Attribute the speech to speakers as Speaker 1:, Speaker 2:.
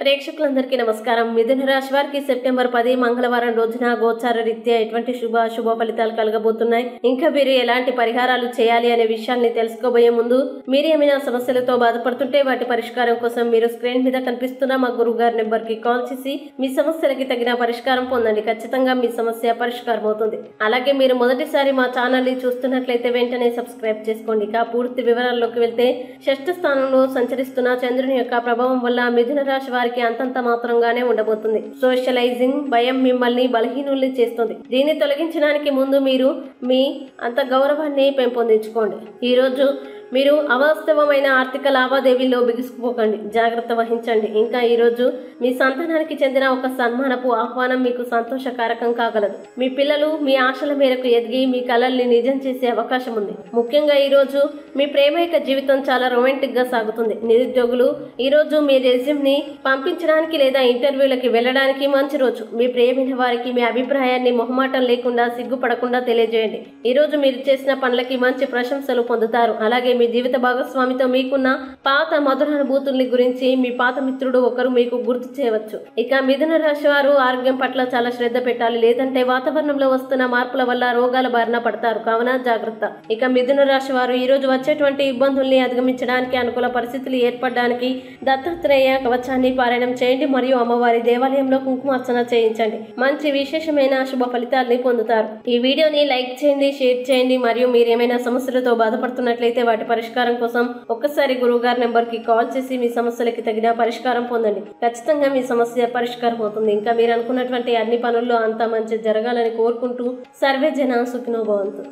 Speaker 1: ప్రేక్షకులందరికీ నమస్కారం. మిథున రాశి వారికి సెప్టెంబర్ 10 మంగళవారం రోజున గోచార రీత్యా ఎటువంటి శుభ ఫలితాలు కలగబోతున్నాయి. ఇంకా మీరు ఎలాంటి పరిహారాలు చేయాలి అనే విషయాన్ని తెలుసుకోబోయే ముందు మీరు ఏమైనా సమస్యలతో బాధపడుతుంటే వాటి పరిష్కారం కోసం మీరు స్క్రీన్ మీద కనిపిస్తున్న మా గురువుగారి నెంబర్ కి కాల్ చేసి మీ సమస్యలకి తగిన పరిష్కారం పొందండి. ఖచ్చితంగా మీ సమస్య పరిష్కారం అవుతుంది. అలాగే మీరు మొదటిసారి మా ఛానల్ ని చూస్తున్నట్లయితే వెంటనే సబ్స్క్రైబ్ చేసుకోండి. ఇక పూర్తి వివరాల్లోకి వెళ్తే షష్ఠ స్థానంలో సంచరిస్తున్న చంద్రుని యొక్క ప్రభావం వల్ల మిథున రాశి వారికి అంతంత మాత్రంగానే ఉండబోతుంది. సోషలైజింగ్ భయం మిమ్మల్ని బలహీనుల్ని చేస్తుంది. దీన్ని తొలగించడానికి ముందు మీరు మీ అంత గౌరవాన్ని పెంపొందించుకోండి. ఈరోజు మీరు అవాస్తవమైన ఆర్థిక లావాదేవీల్లో బిగుసుకుపోకండి, జాగ్రత్త వహించండి. ఇంకా ఈరోజు మీ సంతానానికి చెందిన ఒక సన్మానపు ఆహ్వానం మీకు సంతోషకారకం కాగలదు. మీ పిల్లలు మీ ఆశల మేరకు ఎదిగి మీ కలల్ని నిజం చేసే అవకాశం ఉంది. ముఖ్యంగా ఈరోజు మీ ప్రేమైక జీవితం చాలా రొమాంటిక్ గా సాగుతుంది. నిరుద్యోగులు ఈరోజు మీ రెజ్యూమ్ ని పంపించడానికి లేదా ఇంటర్వ్యూలకి వెళ్ళడానికి మంచి రోజు. మీ ప్రేమైన వారికి మీ అభిప్రాయాన్ని మొహమాటం లేకుండా సిగ్గుపడకుండా తెలియజేయండి. ఈరోజు మీరు చేసిన పనులకి మంచి ప్రశంసలు పొందుతారు. అలాగే మీ జీవిత భాగస్వామితో మీకున్న పాత మధురానుభూతుల్ని గురించి మీ పాత మిత్రుడు ఒకరు మీకు గుర్తు చేయవచ్చు. ఇక మిథున రాశి వారు ఆరోగ్యం పట్ల చాలా శ్రద్ధ పెట్టాలి, లేదంటే వాతావరణంలో వస్తున్న మార్పుల వల్ల రోగాల బారిన పడతారు. కావున జాగ్రత్త. ఇక మిథున రాశి వారు ఈ రోజు వచ్చేటువంటి ఇబ్బందుల్ని అధిగమించడానికి, అనుకూల పరిస్థితులు ఏర్పడడానికి దత్తాత్రేయ కవచాన్ని పారాయణం చేయండి మరియు అమ్మవారి దేవాలయంలో కుంకుమార్చన చేయించండి. మంచి విశేషమైన శుభ ఫలితాల్ని పొందుతారు. ఈ వీడియోని లైక్ చేయండి, షేర్ చేయండి మరియు మీరు ఏమైనా సమస్యలతో బాధపడుతున్నట్లయితే వాటి పరిష్కారం కోసం ఒక్కసారి గురువుగారి నెంబర్ కి కాల్ చేసి మీ సమస్యలకి తగిన పరిష్కారం పొందండి. ఖచ్చితంగా మీ సమస్య పరిష్కారం అవుతుంది. ఇంకా మీరు అనుకున్నటువంటి అన్ని పనుల్లో అంతా మంచి జరగాలని కోరుకుంటూ సర్వే జన సుఖినో భవంతు.